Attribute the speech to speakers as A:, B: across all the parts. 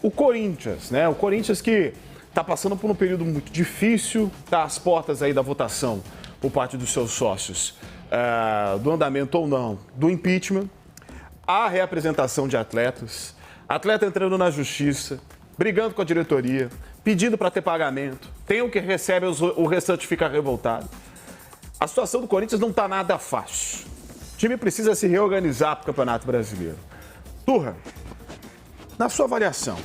A: O Corinthians, né? O Corinthians que está passando por um período muito difícil, está às portas aí da votação por parte dos seus sócios, do andamento ou não do impeachment, a reapresentação de atletas, atleta entrando na justiça, brigando com a diretoria, pedindo para ter pagamento, tem o que recebe, o restante fica revoltado. A situação do Corinthians não está nada fácil. O time precisa se reorganizar para o Campeonato Brasileiro. Turra, na sua avaliação,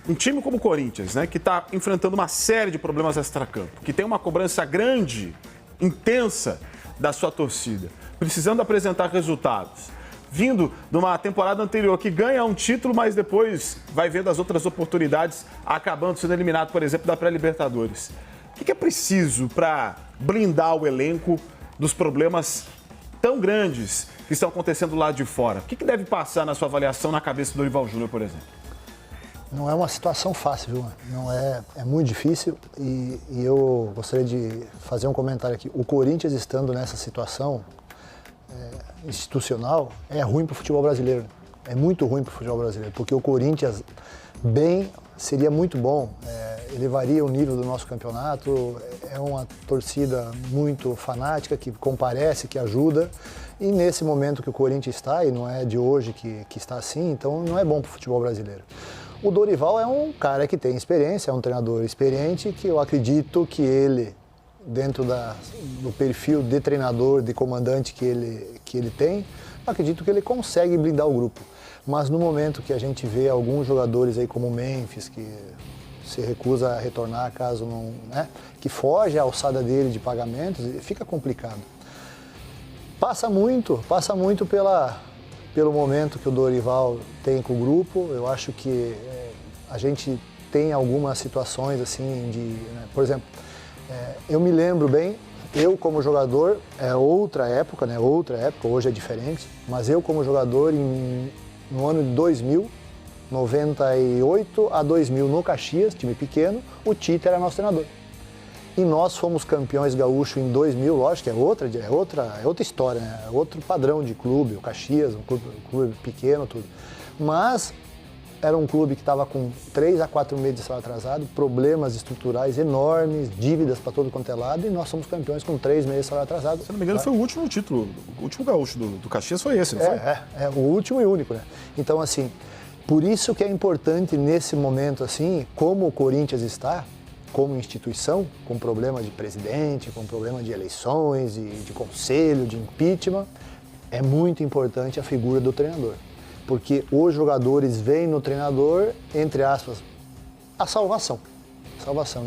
A: um time como o Corinthians, né, que está enfrentando uma série de problemas extracampo, que tem uma cobrança grande, intensa da sua torcida, precisando apresentar resultados, vindo de uma temporada anterior que ganha um título, mas depois vai vendo as outras oportunidades acabando sendo eliminado, por exemplo, da pré-Libertadores. O que é preciso para blindar o elenco dos problemas tão grandes que estão acontecendo lá de fora? O que deve passar na sua avaliação na cabeça do Dorival Júnior, por exemplo?
B: Não é uma situação fácil, viu? Não é muito difícil e eu gostaria de fazer um comentário aqui. O Corinthians estando nessa situação institucional é ruim para o futebol brasileiro. É muito ruim para o futebol brasileiro, porque o Corinthians bem seria muito bom, elevaria o nível do nosso campeonato, é uma torcida muito fanática, que comparece, que ajuda, e nesse momento que o Corinthians está, e não é de hoje que está assim, então não é bom para o futebol brasileiro. O Dorival é um cara que tem experiência, é um treinador experiente, que eu acredito que ele, dentro do perfil de treinador, de comandante que ele tem, acredito que ele consegue blindar o grupo. Mas no momento que a gente vê alguns jogadores aí como o Memphis, que se recusa a retornar caso não, né, que foge à alçada dele de pagamentos, fica complicado. Passa muito pelo momento que o Dorival tem com o grupo. Eu acho que a gente tem algumas situações assim né, por exemplo, eu me lembro bem, eu como jogador, outra época, hoje é diferente, mas eu como jogador no ano de 2000, 98 a 2000 no Caxias, time pequeno, o Tite era nosso treinador. E nós fomos campeões gaúchos em 2000, lógico que é outra história, né? É outro padrão de clube, o Caxias, um clube pequeno, tudo. Mas era um clube que estava com 3 a 4 meses de salário atrasado, problemas estruturais enormes, dívidas para todo quanto é lado, e nós somos campeões com 3 meses de salário atrasado.
A: Se não me engano, foi o último título, o último gaúcho do Caxias foi esse, não foi?
B: O último e único, né? Então, assim, por isso que é importante nesse momento, assim, como o Corinthians está, como instituição, com problema de presidente, com problema de eleições, de conselho, de impeachment, é muito importante a figura do treinador. Porque os jogadores veem no treinador, entre aspas, a salvação.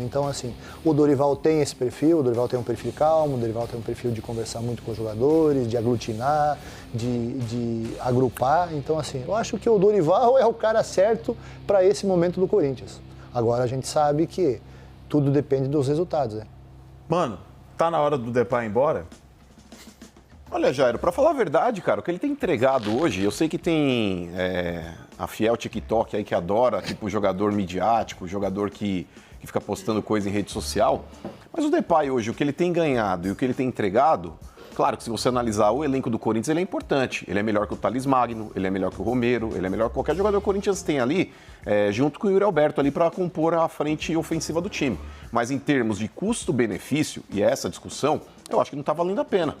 B: Então, assim, o Dorival tem esse perfil, o Dorival tem um perfil calmo, o Dorival tem um perfil de conversar muito com os jogadores, de aglutinar, de agrupar. Então, assim, eu acho que o Dorival é o cara certo para esse momento do Corinthians. Agora a gente sabe que tudo depende dos resultados, né?
A: Mano, tá na hora do Depay ir embora?
C: Olha, Jairo, pra falar a verdade, cara, o que ele tem entregado hoje, eu sei que tem a fiel TikTok aí que adora, tipo, jogador midiático, jogador que fica postando coisa em rede social, mas o Depay hoje, o que ele tem ganhado e o que ele tem entregado, claro que se você analisar o elenco do Corinthians, ele é importante. Ele é melhor que o Thales Magno, ele é melhor que o Romero, ele é melhor que qualquer jogador que o Corinthians tem ali, junto com o Yuri Alberto ali para compor a frente ofensiva do time. Mas em termos de custo-benefício, e essa discussão, eu acho que não está valendo a pena.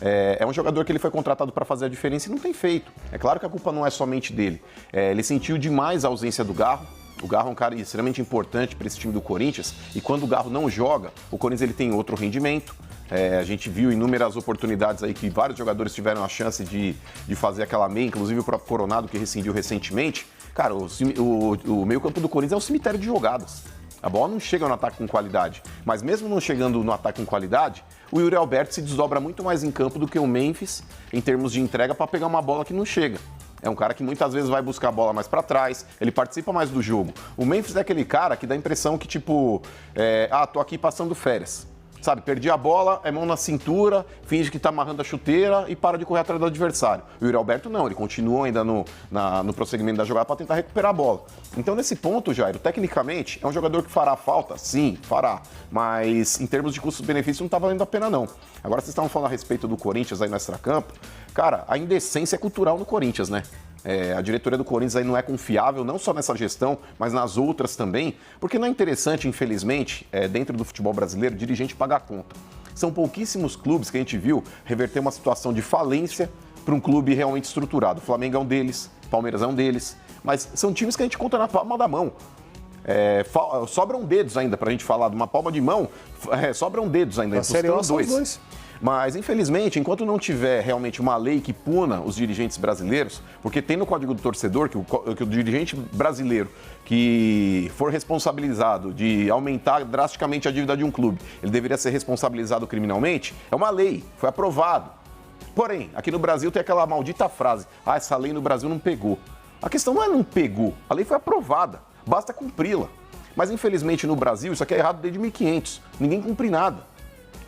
C: É um jogador que ele foi contratado para fazer a diferença e não tem feito. É claro que a culpa não é somente dele. Ele sentiu demais a ausência do Garro. O Garro é um cara extremamente importante para esse time do Corinthians. E quando o Garro não joga, o Corinthians ele tem outro rendimento. A gente viu inúmeras oportunidades aí que vários jogadores tiveram a chance de fazer aquela meia, inclusive o próprio Coronado, que rescindiu recentemente. Cara, o meio-campo do Corinthians é um cemitério de jogadas. A bola não chega no ataque com qualidade. Mas mesmo não chegando no ataque com qualidade, o Yuri Alberto se desdobra muito mais em campo do que o Memphis em termos de entrega para pegar uma bola que não chega. É um cara que muitas vezes vai buscar a bola mais para trás, ele participa mais do jogo. O Memphis é aquele cara que dá a impressão que, tipo, tô aqui passando férias. Sabe, perdi a bola, é mão na cintura, finge que tá amarrando a chuteira e para de correr atrás do adversário. O Yuri Alberto não, ele continua ainda no prosseguimento da jogada para tentar recuperar a bola. Então, nesse ponto, Jairo, tecnicamente, é um jogador que fará falta? Sim, fará. Mas, em termos de custo-benefício, não tá valendo a pena, não. Agora, vocês estavam falando a respeito do Corinthians aí no extracampo. Cara, a indecência é cultural no Corinthians, né? A diretoria do Corinthians aí não é confiável, não só nessa gestão, mas nas outras também, porque não é interessante, infelizmente, dentro do futebol brasileiro, dirigente pagar a conta. São pouquíssimos clubes que a gente viu reverter uma situação de falência para um clube realmente estruturado. O Flamengo é um deles, o Palmeiras é um deles, mas são times que a gente conta na palma da mão. Sobram dedos ainda para a gente falar de uma palma de mão, sobram dedos ainda.
A: A Série A são os dois.
C: Mas, infelizmente, enquanto não tiver realmente uma lei que puna os dirigentes brasileiros, porque tem no Código do Torcedor que o dirigente brasileiro que for responsabilizado de aumentar drasticamente a dívida de um clube, ele deveria ser responsabilizado criminalmente, é uma lei, foi aprovado. Porém, aqui no Brasil tem aquela maldita frase, essa lei no Brasil não pegou. A questão não é não pegou, a lei foi aprovada, basta cumpri-la. Mas, infelizmente, no Brasil, isso aqui é errado desde 1500, ninguém cumpre nada.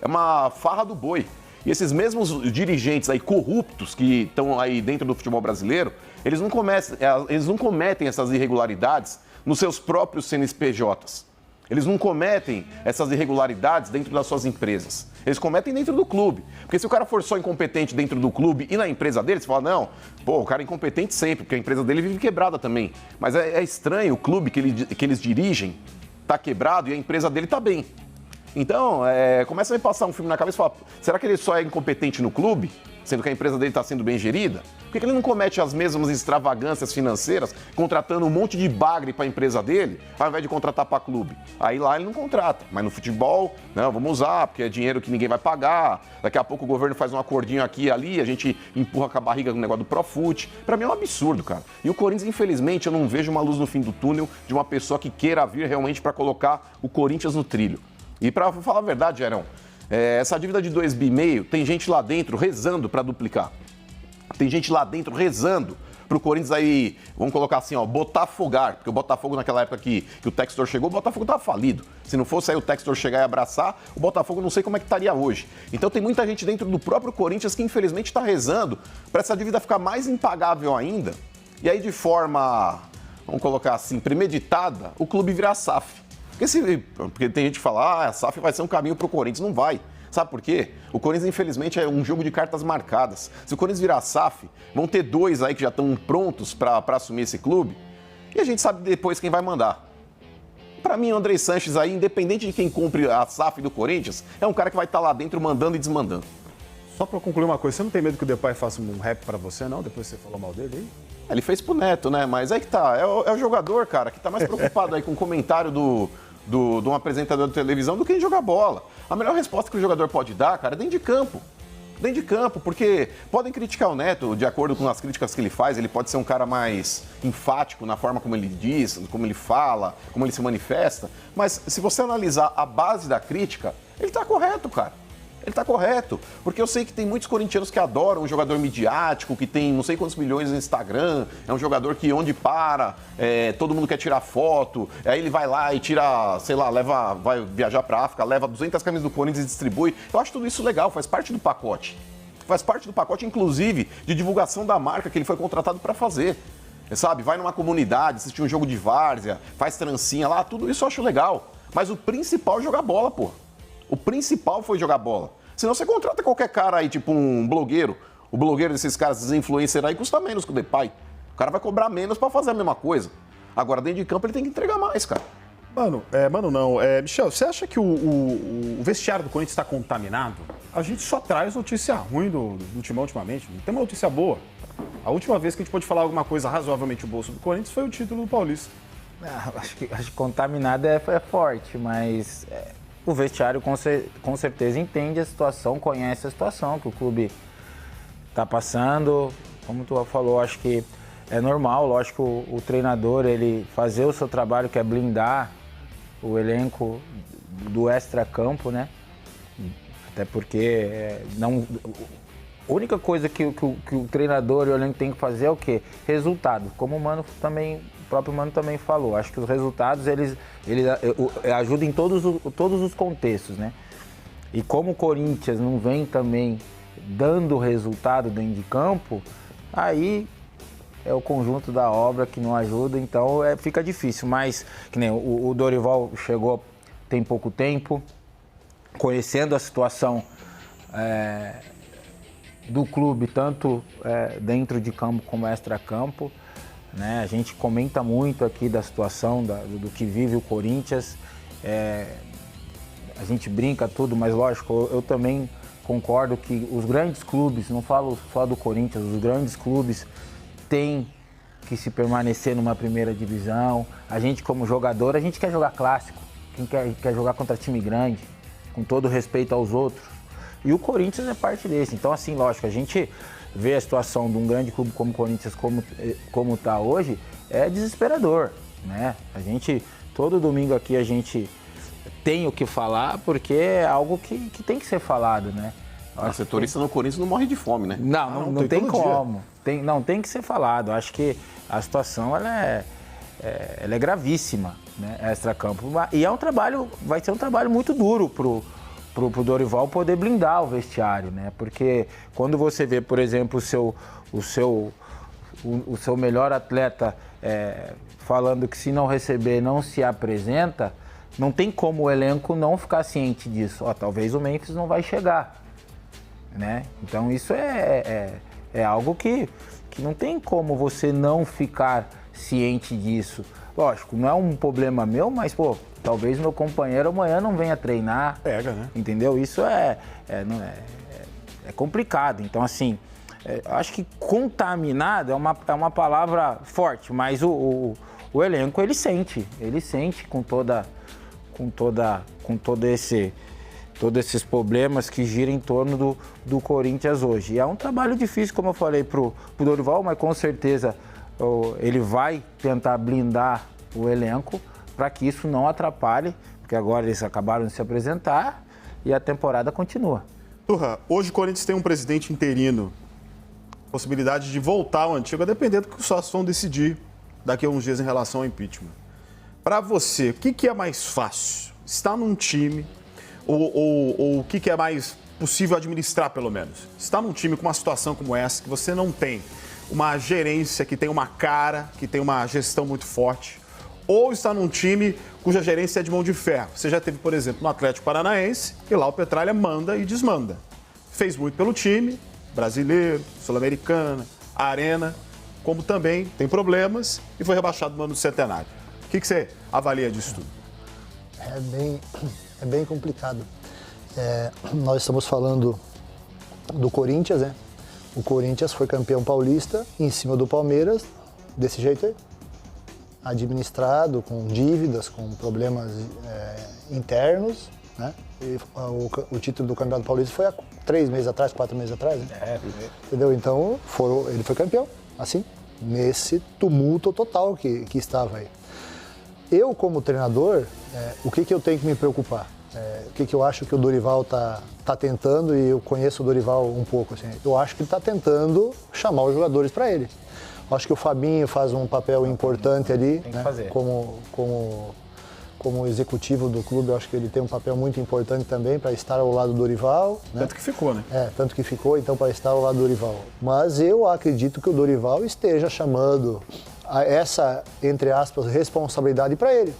C: É uma farra do boi. E esses mesmos dirigentes aí corruptos que estão aí dentro do futebol brasileiro, eles não cometem essas irregularidades nos seus próprios CNPJs. Eles não cometem essas irregularidades dentro das suas empresas. Eles cometem dentro do clube. Porque se o cara for só incompetente dentro do clube e na empresa dele, você fala, não, o cara é incompetente sempre, porque a empresa dele vive quebrada também. Mas é estranho o clube que eles dirigem tá quebrado e a empresa dele tá bem. Então, começa a me passar um filme na cabeça e fala, será que ele só é incompetente no clube, sendo que a empresa dele está sendo bem gerida? Por que ele não comete as mesmas extravagâncias financeiras, contratando um monte de bagre para a empresa dele, ao invés de contratar para clube? Aí lá ele não contrata, mas no futebol, não, vamos usar, porque é dinheiro que ninguém vai pagar, daqui a pouco o governo faz um acordinho aqui e ali, a gente empurra com a barriga no negócio do Profut. Para mim é um absurdo, cara. E o Corinthians, infelizmente, eu não vejo uma luz no fim do túnel de uma pessoa que queira vir realmente para colocar o Corinthians no trilho. E para falar a verdade, Gerão, essa dívida de 2,5 bi, tem gente lá dentro rezando para duplicar. Tem gente lá dentro rezando para o Corinthians aí, vamos colocar assim, botafogar. Porque o Botafogo naquela época que o Textor chegou, o Botafogo estava falido. Se não fosse aí o Textor chegar e abraçar, o Botafogo não sei como é que estaria hoje. Então tem muita gente dentro do próprio Corinthians que infelizmente está rezando para essa dívida ficar mais impagável ainda. E aí de forma, vamos colocar assim, premeditada, o clube virar SAF. Porque tem gente que fala, a SAF vai ser um caminho para o Corinthians. Não vai. Sabe por quê? O Corinthians, infelizmente, é um jogo de cartas marcadas. Se o Corinthians virar SAF, vão ter dois aí que já estão prontos para assumir esse clube. E a gente sabe depois quem vai mandar. Para mim, o Andrei Sanches aí, independente de quem compre a SAF do Corinthians, é um cara que vai estar lá dentro mandando e desmandando.
A: Só para concluir uma coisa, você não tem medo que o Depay faça um rap para você, não? Depois você falou mal dele aí?
C: Ele fez pro Neto, né? Mas aí que tá. É o jogador, cara, que tá mais preocupado aí com o comentário de um apresentador de televisão do que em jogar bola. A melhor resposta que o jogador pode dar, cara, é dentro de campo. Dentro de campo, porque podem criticar o Neto, de acordo com as críticas que ele faz, ele pode ser um cara mais enfático na forma como ele diz, como ele fala, como ele se manifesta, mas se você analisar a base da crítica, ele tá correto, cara. Ele tá correto, porque eu sei que tem muitos corintianos que adoram um jogador midiático, que tem não sei quantos milhões no Instagram, é um jogador que onde para, todo mundo quer tirar foto, aí ele vai lá e tira, sei lá, vai viajar pra África, leva 200 camisas do Corinthians e distribui. Eu acho tudo isso legal, faz parte do pacote. Faz parte do pacote, inclusive, de divulgação da marca que ele foi contratado para fazer. Sabe, vai numa comunidade, assistir um jogo de várzea, faz trancinha lá, tudo isso eu acho legal. Mas o principal é jogar bola, pô. O principal foi jogar bola. Senão você contrata qualquer cara aí, tipo um blogueiro. O blogueiro desses caras, esses influencers aí, custa menos que o Depay. O cara vai cobrar menos pra fazer a mesma coisa. Agora, dentro de campo, ele tem que entregar mais, cara.
A: Michel, você acha que o vestiário do Corinthians está contaminado? A gente só traz notícia ruim do Timão ultimamente. Não tem uma notícia boa. A última vez que a gente pode falar alguma coisa razoavelmente boa sobre o Corinthians foi o título do Paulista.
D: Acho que contaminado é forte, mas... O vestiário com certeza entende a situação, conhece a situação que o clube está passando. Como tu falou, acho que é normal, lógico, o treinador ele fazer o seu trabalho, que é blindar o elenco do extracampo, né? Até porque a única coisa que o treinador e o elenco tem que fazer é o quê? Resultado. Como o próprio Mano também falou. Acho que os resultados, eles ajudam em todos os contextos, né? E como o Corinthians não vem também dando resultado dentro de campo, aí é o conjunto da obra que não ajuda, então fica difícil. Mas, que nem o Dorival chegou tem pouco tempo, conhecendo a situação do clube, tanto dentro de campo como extra-campo, né? A gente comenta muito aqui da situação, do que vive o Corinthians. A gente brinca tudo, mas lógico, eu também concordo que os grandes clubes, não falo só do Corinthians, os grandes clubes têm que se permanecer numa primeira divisão. A gente, como jogador, a gente quer jogar clássico, quem quer jogar contra time grande, com todo respeito aos outros. E o Corinthians é parte desse. Então, assim, lógico, a gente vê a situação de um grande clube como o Corinthians, como está hoje, é desesperador, né? A gente, todo domingo aqui, a gente tem o que falar, porque é algo que tem que ser falado, né?
C: O setorista no Corinthians não morre de fome, né?
D: Não tem como. Tem que ser falado. Eu acho que a situação ela é gravíssima, né? Extra-campo. E vai ser um trabalho muito duro pro Dorival poder blindar o vestiário, né? Porque quando você vê, por exemplo, o seu melhor atleta falando que se não receber não se apresenta, não tem como o elenco não ficar ciente disso. Talvez o Memphis não vai chegar, né? Então isso é algo que não tem como você não ficar ciente disso. Lógico, não é um problema meu, mas, talvez meu companheiro amanhã não venha treinar.
A: Pega, né?
D: Entendeu? Isso é complicado. Então, assim, acho que contaminado é uma palavra forte, mas o elenco, ele sente todos esses problemas que giram em torno do Corinthians hoje. E é um trabalho difícil, como eu falei, pro Dorival, mas com certeza ele vai tentar blindar o elenco para que isso não atrapalhe, porque agora eles acabaram de se apresentar e a temporada continua.
A: Turra, hoje o Corinthians tem um presidente interino. Possibilidade de voltar ao antigo, a depender do que os sócios vão decidir daqui a uns dias em relação ao impeachment. Para você, o que é mais fácil? Estar num time ou o que é mais possível administrar, pelo menos? Estar num time com uma situação como essa, que você não tem uma gerência que tem uma cara, que tem uma gestão muito forte, ou estar num time cuja gerência é de mão de ferro? Você já teve, por exemplo, no Atlético Paranaense, e lá o Petralha manda e desmanda. Fez muito pelo time, brasileiro, sul-americana, arena, como também tem problemas e foi rebaixado no ano do centenário. O que você avalia disso tudo?
B: É bem complicado. Nós estamos falando do Corinthians, né? O Corinthians foi campeão paulista em cima do Palmeiras, desse jeito aí. Administrado, com dívidas, com problemas internos, né? E o título do Campeonato Paulista foi há 3 meses atrás, 4 meses atrás, né? Entendeu? Então, ele foi campeão, assim, nesse tumulto total que estava aí. Eu, como treinador, o que eu tenho que me preocupar? O que eu acho que o Dorival tá tentando, e eu conheço o Dorival um pouco, assim, eu acho que ele está tentando chamar os jogadores para ele. Eu acho que o Fabinho faz um papel importante ali, né? Como executivo do clube, eu acho que ele tem um papel muito importante também para estar ao lado do Dorival. Né?
A: Tanto que ficou, né?
B: Tanto que ficou, então, para estar ao lado do Dorival. Mas eu acredito que o Dorival esteja chamando essa, entre aspas, responsabilidade para ele.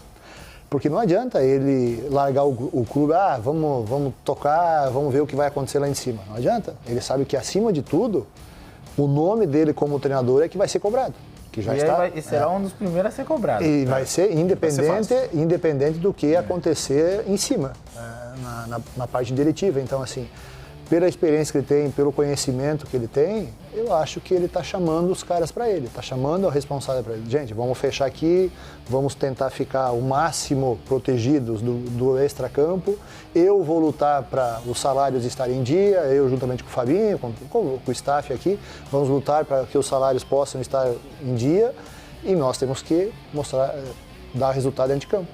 B: Porque não adianta ele largar o clube, vamos tocar, vamos ver o que vai acontecer lá em cima. Não adianta. Ele sabe que, acima de tudo, o nome dele como treinador é que vai ser cobrado. Que já
D: e será um dos primeiros a ser cobrado.
B: E vai ser independente do que acontecer em cima, na parte diretiva. Então, assim, pela experiência que ele tem, pelo conhecimento que ele tem, eu acho que ele está chamando os caras para ele, está chamando a responsável para ele. Gente, vamos fechar aqui, vamos tentar ficar o máximo protegidos do extracampo. Eu vou lutar para os salários estarem em dia, eu juntamente com o Fabinho, com o staff aqui, vamos lutar para que os salários possam estar em dia, e nós temos que dar resultado dentro de campo.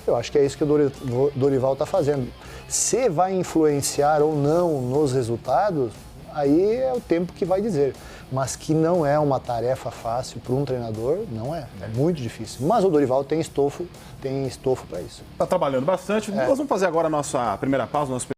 B: Eu acho que é isso que o Dorival está fazendo. Se vai influenciar ou não nos resultados, aí é o tempo que vai dizer. Mas que não é uma tarefa fácil para um treinador, não é. É muito difícil. Mas o Dorival tem estofo para isso.
A: Está trabalhando bastante. Nós vamos fazer agora a nossa primeira pausa, nosso